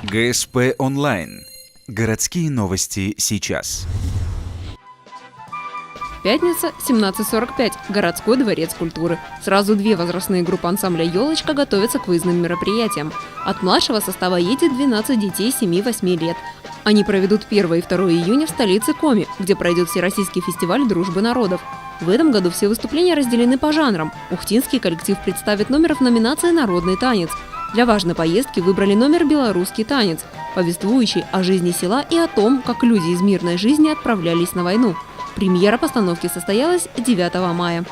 ГСП онлайн. Городские новости сейчас. Пятница, 17:45. Городской дворец культуры. Сразу две возрастные группы ансамбля «Елочка» готовятся к выездным мероприятиям. От младшего состава едет 12 детей 7-8 лет. Они проведут 1 и 2 июня в столице Коми, где пройдет Всероссийский фестиваль дружбы народов. В этом году все выступления разделены по жанрам. Ухтинский коллектив представит номер в номинации «Народный танец». Для важной поездки выбрали номер «Белорусский танец», повествующий о жизни села и о том, как люди из мирной жизни отправлялись на войну. Премьера постановки состоялась 9 мая.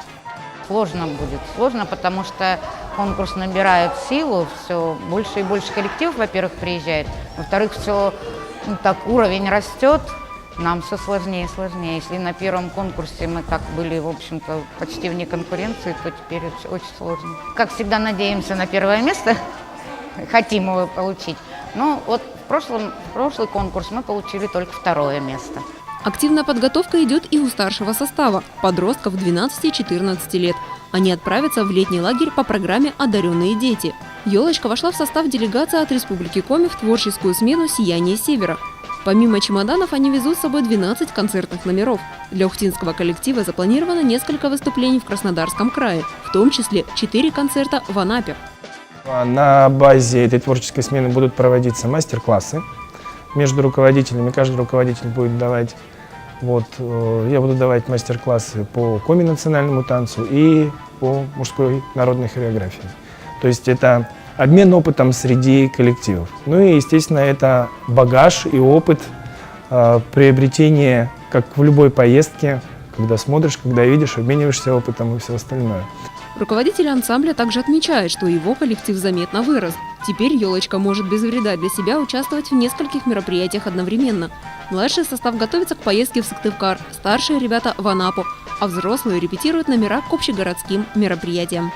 Сложно будет. Сложно, потому что конкурс набирает силу, все больше и больше коллективов, во-первых, приезжает. Во-вторых, все уровень растет, нам все сложнее и сложнее. Если на первом конкурсе мы так были, в общем-то, почти вне конкуренции, то теперь очень сложно. Как всегда, надеемся на первое место, хотим его получить. Но вот в прошлый конкурс мы получили только 2 место. Активная подготовка идет и у старшего состава – подростков 12-14 лет. Они отправятся в летний лагерь по программе «Одаренные дети». «Елочка» вошла в состав делегации от Республики Коми в творческую смену «Сияние Севера». Помимо чемоданов, они везут с собой 12 концертных номеров. Для ухтинского коллектива запланировано несколько выступлений в Краснодарском крае, в том числе 4 концерта в Анапе. На базе этой творческой смены будут проводиться мастер-классы между руководителями. Каждый руководитель будет давать. Я буду давать мастер-классы по коми-национальному танцу и по мужской народной хореографии. То есть это обмен опытом среди коллективов. Ну и, естественно, это багаж и опыт приобретения, как в любой поездке, когда смотришь, когда видишь, обмениваешься опытом и все остальное. Руководитель ансамбля также отмечает, что его коллектив заметно вырос. Теперь «Елочка» может без вреда для себя участвовать в нескольких мероприятиях одновременно. Младший состав готовится к поездке в Сыктывкар, старшие ребята в Анапу, а взрослые репетируют номера к общегородским мероприятиям.